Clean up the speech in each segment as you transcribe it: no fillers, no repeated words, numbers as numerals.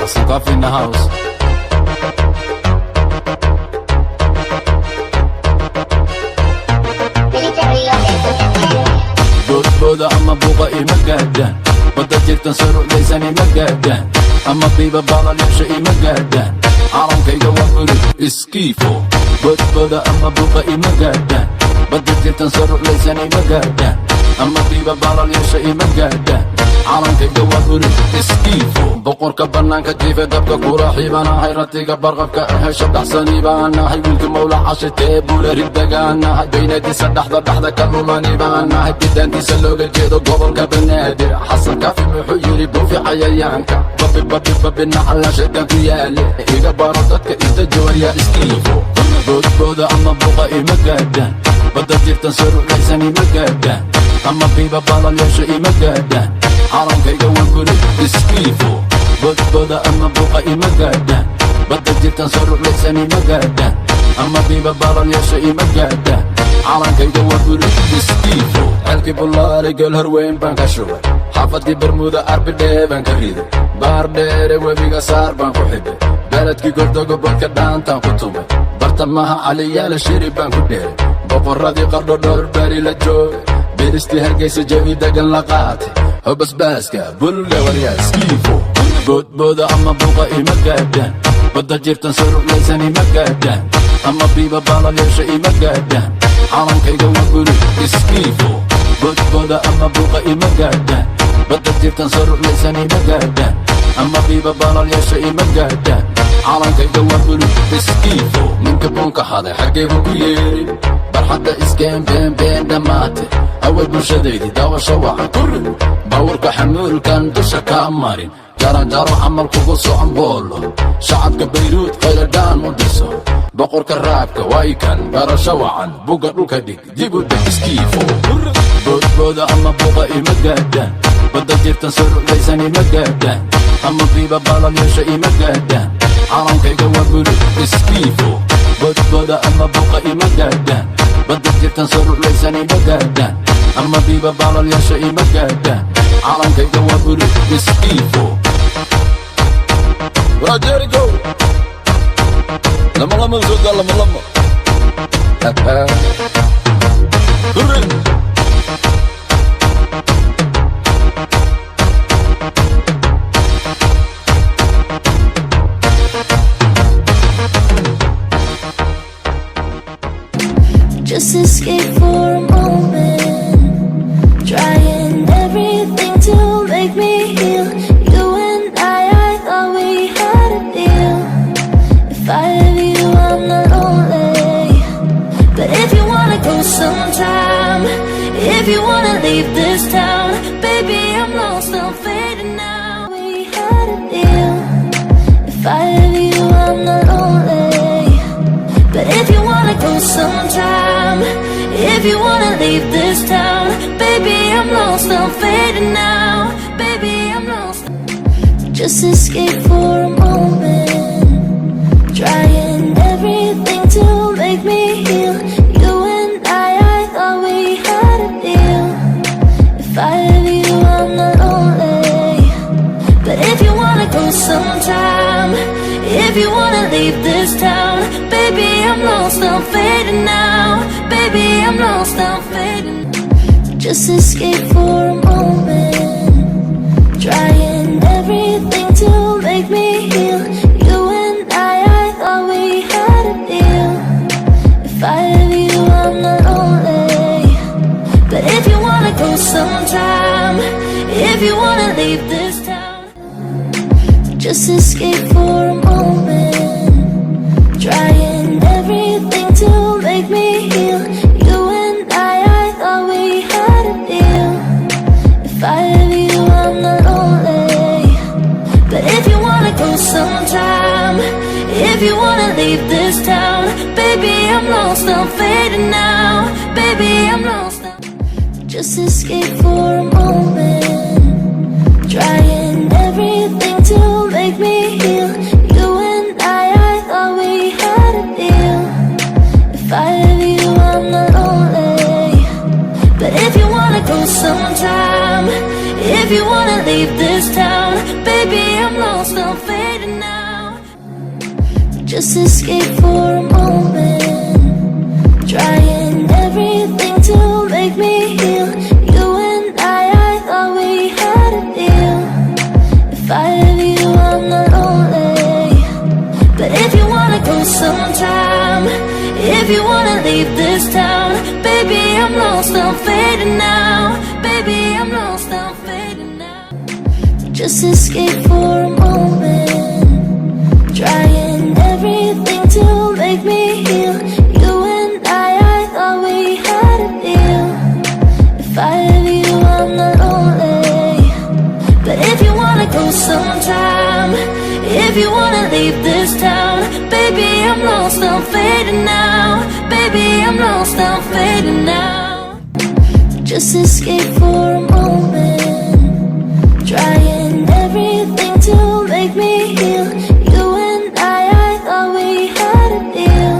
Hustle coffee in the house. Boda ama buqa ima gaadhaan badda jirtan sarucdaysani ma gaadhaan ama qiiba baalalyaasha ima gaadhaan calankayga waa bulug iskiifo bodboda ama buqa ima gaadhaan badda jirtan sarucdaysani ma gaadhaan ama qiiba baalalyaasha ima gaadhaan calankayga waa bulug iskiifo boqorka bannaanka jiife dabka kuraaxii baan ahay ratiga barqabka ahay shadaxsanii baan ahay wiilka mawla cashitee buula riddagaan ahay baynadiisa dhexda ka lulani baan ahay bidaantiisa looga jeedo gobolka banaadir xasan kaafi wuxuu yidhi buufi cayayaanka babi naxalla shaytaan ku yaale iga baro dadka inta jawaryaa iskiifo boodbooda ama buqa ima gaadhaan badda jirtan sarucaysan ima gaadhaan ama qiiba baalalyaasha ima gaadhaan calankayga waa bulug iskiifo bodboda ama buqa ima gaadhaan badda jirtan sarucaysan ima gaadhaan ama qiiba baalalyaasha ima gaadhaan calankayga waa bulug iskiifo xelkii bullaale geel horweyn baan ka shubay xaafadkii bermuda arbidhee baan ka riday baar dheere webiga saar baan ku xidhay beledkii gordogo bodka dhaantaan ku tumay bartamaha caliyaala shiri baan ku dheeray boqorradii qardho dhowr bari la joogay biristii hargaysa jawi degan la qaatay hobasbaaska bulga waryaa iskiifo boodbooda ama buqa ima gaadhaan badda jirtan sarucaysan ima gaadhaan ama qiiba baalalyaasha ima gaadhaan calankayga waa bulug iskiifo bodbooda ama buqa ima gaadhaan badda jirtan sarucaysan ima gaadhaan ama qiiba baalalyaasha ima gaadhaan calankayga waa bulug iskiifo ninka buunka haday xaggaybu ku yeerin barxadda iskeen beenbeen dhammaatay awal bulshadaydii daawasho wacan ku rid bawrka xamuulkan dusha kaa marin jaranjaro camal kugu socon boolo shacabka bayruud qayladhaan u dhiso boqorka raabka waykan barasho wacan buga dhulka dhig dib u dheg iskiifo boodbooda ama buqa ima gaadhaan badda jirtan sarucaysan ima gaadhaan ama qiiba baalalyaasha ima gaadhaan calankayga waa bulug iskiifo bodbooda ama buqa ima gaadhaan badda jirtan sarucaysan ima gaadhaan ama qiiba baalalyaasha ima gaadhaan calankayga waa bulug iskiifo Rajerigo lama zoda lama Hurry Just escape for a moment, trying everything to make me heal. You and I thought we had a deal. If I have you, I'm not lonely. But if you wanna go sometime, if you wanna leave this town, baby, I'm lost, I'm fading now. We had a deal. If I have you, I'm not lonely. But if you wanna go sometime, if you wanna leave this town, baby, I'm lost, I'm fading now. Baby, I'm lost. Just escape for a moment, trying everything to make me heal. You and I thought we had a deal. If I have you, I'm not lonely. But if you wanna go sometime, if you wanna leave this town, baby, I'm lost, I'm fading now. Baby, I'm lost, I'm fading. Just escape for a moment, trying everything to make me heal. You and I thought we had a deal. If I have you, I'm not lonely. But if you wanna go sometime, if you wanna leave this town, just escape for a moment, trying everything to make me heal. You and I thought we had a deal. If I have you, I'm not lonely. But if you wanna go sometime, if you wanna leave this town, baby, I'm lost, I'm fading now. Baby, I'm lost, I'm fading. Just escape for a moment, trying everything to make me heal. You and I thought we had a deal. If I have you, I'm not lonely. But if you wanna go sometime, if you wanna leave this town, baby, I'm lost, I'm fading. If you wanna go sometime, if you wanna leave this town, baby, I'm lost, I'm fading now. Baby, I'm lost. Just escape for a moment, trying everything to make me heal. You and I thought we had a deal. If I have you, I'm not lonely. But if you wanna go sometime, if you wanna leave this town, baby, Baby, I'm lost, I'm fading now. Just escape for a moment, trying everything to make me heal. You and I thought we had a deal. If I have you, I'm not lonely. But if you wanna go sometime, if you wanna leave this town, baby, I'm lost, I'm fading now. Baby, I'm lost, I'm fading now. Just escape for a moment, trying everything to make me heal. You and I thought we had a deal. If I have you, I'm not lonely. But if you wanna go sometime, if you wanna leave this town, baby, I'm lost, I'm fading now. Baby, I'm lost, I'm fading now. Just escape for a moment, trying everything to make me heal. You and I thought we had a deal.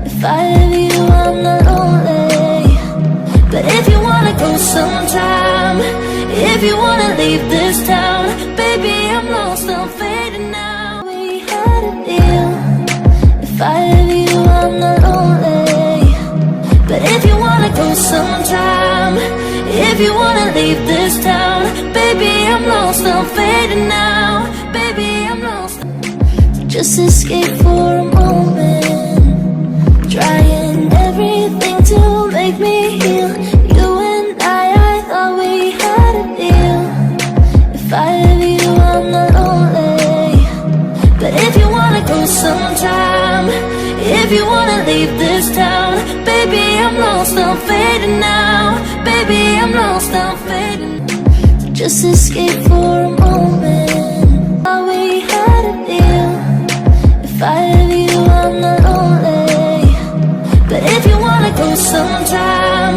If I have you, I'm not lonely. But if you wanna go sometime, if you wanna leave this town, baby, I'm lost, I'm fading now. We had a deal. If I have you, I'm not lonely. But if you wanna go sometime, if you wanna leave this town, baby, I'm lost, I'm fading now. Baby, I'm lost. Just escape for a moment, trying everything to make me heal. You and I thought we had a deal. If I have you, I'm not lonely. But if you wanna go sometime, if you wanna leave this town, baby, I'm lost, I'm fading now. Baby, I'm lost, I'm fading. Just escape for a moment, thought we had a deal. If I have you, I'm not lonely. But if you wanna go sometime,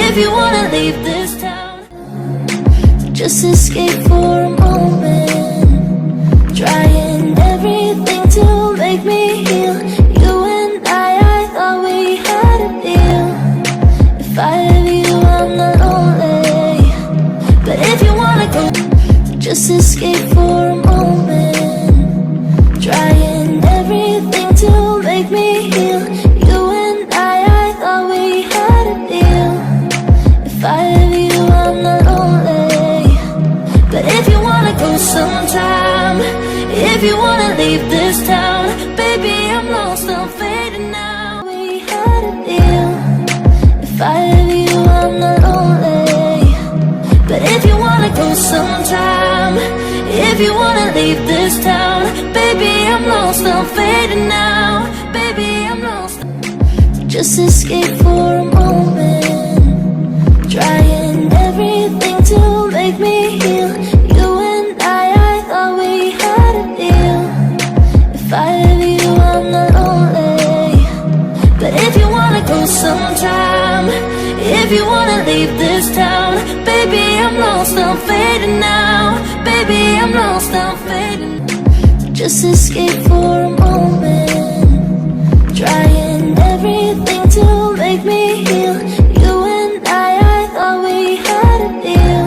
if you wanna leave this town, just escape for a moment, trying everything to make me heal. You and I thought we had a deal. If I have you, I'm not lonely. But if you wanna go, just escape for a moment, trying everything to make me heal. You and I thought we had a deal. If I have you, I'm not lonely. But if you wanna go sometime, if you wanna leave this town, baby, I'm lost, I'm fading now. We had a deal. If I have you, I'm not lonely. But if you wanna go sometime, if you wanna leave this town, baby, I'm lost, I'm fading now. Baby, I'm lost. Just escape for a moment, trying everything to make me heal. You and I thought we had a deal. If I have you, I'm not lonely. But if you wanna go sometime, if you wanna leave this town, baby, I'm lost, I'm fading now. Baby, I'm lost, I'm fading. Just escape for a moment, trying everything to make me heal. You and I thought we had a deal.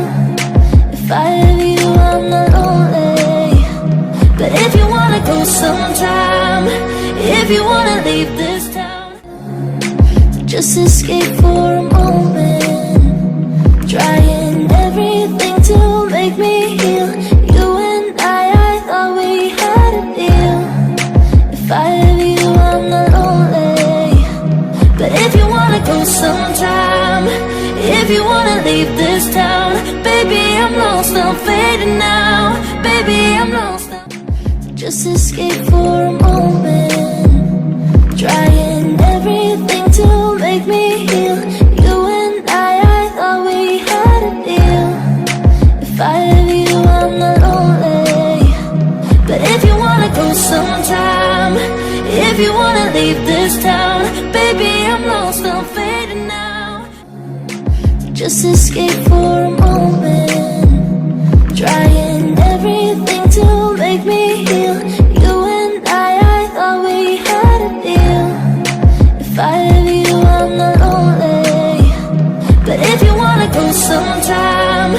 If I have you, I'm not lonely. But if you wanna go sometime, if you wanna leave this town, just escape for a moment, trying everything to make me heal. You and I thought we had a deal. If I have you, I'm not lonely. But if you wanna go sometime, if you wanna leave this town, baby, I'm lost, I'm fading now. Baby, I'm lost, just escape for a moment, trying everything to make me heal. You and I thought we had a deal. If I have you, I'm not lonely. But if you wanna go sometime, if you wanna leave this town, baby, I'm lost, I'm fading now. Just escape for a moment, trying everything to make me heal. You and I thought we had a deal. If I have you, I'm not lonely. But if you wanna go sometime,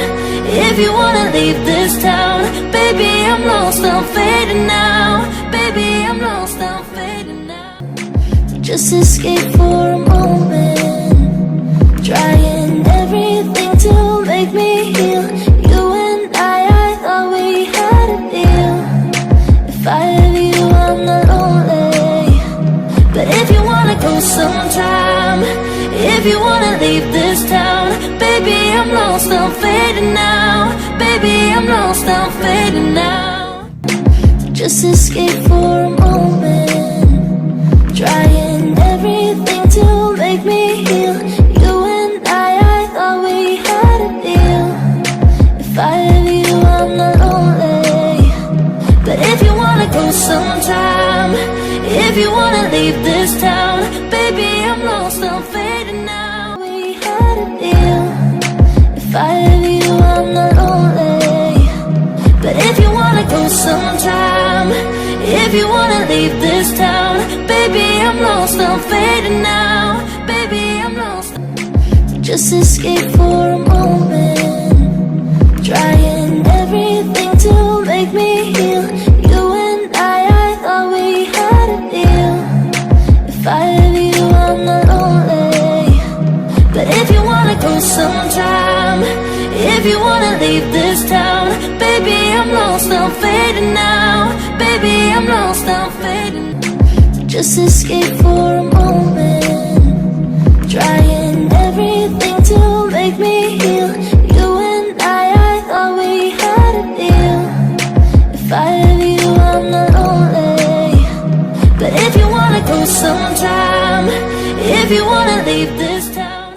if you wanna leave this town, baby, lost, I'm fading now. Baby, I'm lost, I'm fading now. Just escape for a moment, trying everything to make me heal. You and I thought we had a deal. If I have you, I'm not lonely. But if you wanna go sometime, if you wanna leave this town, baby, I'm lost, I'm fading now. Baby, I'm lost, I'm fading now. Just escape for a moment, trying everything to make me heal. You and I thought we had a deal. If I have you, I'm not lonely. But if you wanna go sometime, if you wanna leave this town, baby, I'm lost, I'm fading now. We had a deal. If I have you, I'm not lonely. But if you wanna go sometime, if you wanna leave this town, baby, I'm lost, I'm fading now. Baby, I'm lost. Just escape for a moment, trying everything to make me heal. You and I thought we had a deal. If I have you, I'm not lonely. But if you wanna go sometime, if you wanna leave this town, baby, I'm lost, I'm fading now. Baby, I'm lost, I'm fading. Just escape for a moment, trying everything to make me heal. You and I thought we had a deal. If I have you, I'm not lonely. But if you wanna go sometime, if you wanna leave this town,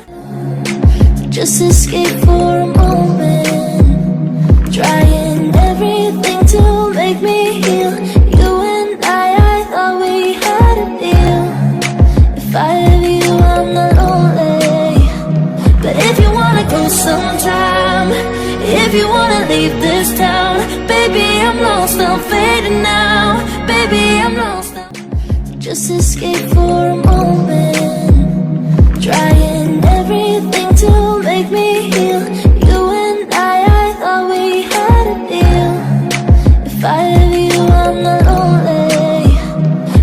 just escape for a moment, trying everything to make me heal. You and I thought we had a deal. If I have you, I'm not lonely. But if you wanna go sometime, if you wanna leave this town, baby, I'm lost, I'm fading now. Baby, I'm lost, just escape for a moment, trying everything to make me heal. You and I thought we had a deal. If I have you, I'm not lonely.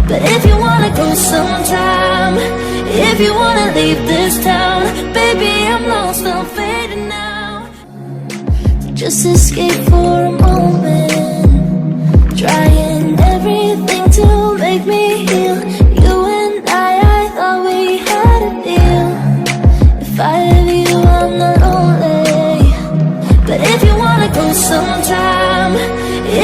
But if you wanna go sometime, if you wanna leave this town, baby, I'm lost, I'm fading now. Just escape for a moment, trying everything to make me heal. You and I thought we had a deal. If I have you, I'm not lonely. But if you wanna go sometime,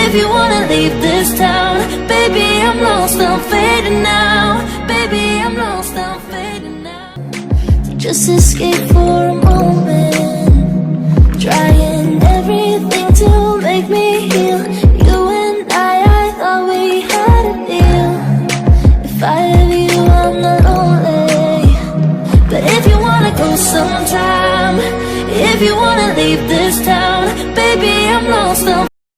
if you wanna leave this town, baby, I'm lost, I'm fading now. Baby, I'm lost, I'm fading now. Just escape for a moment, trying everything to make me heal. You and I thought we had a deal. If I have you, I'm not lonely. But if you wanna go sometime, if you wanna leave this town, baby, I'm lost, I'm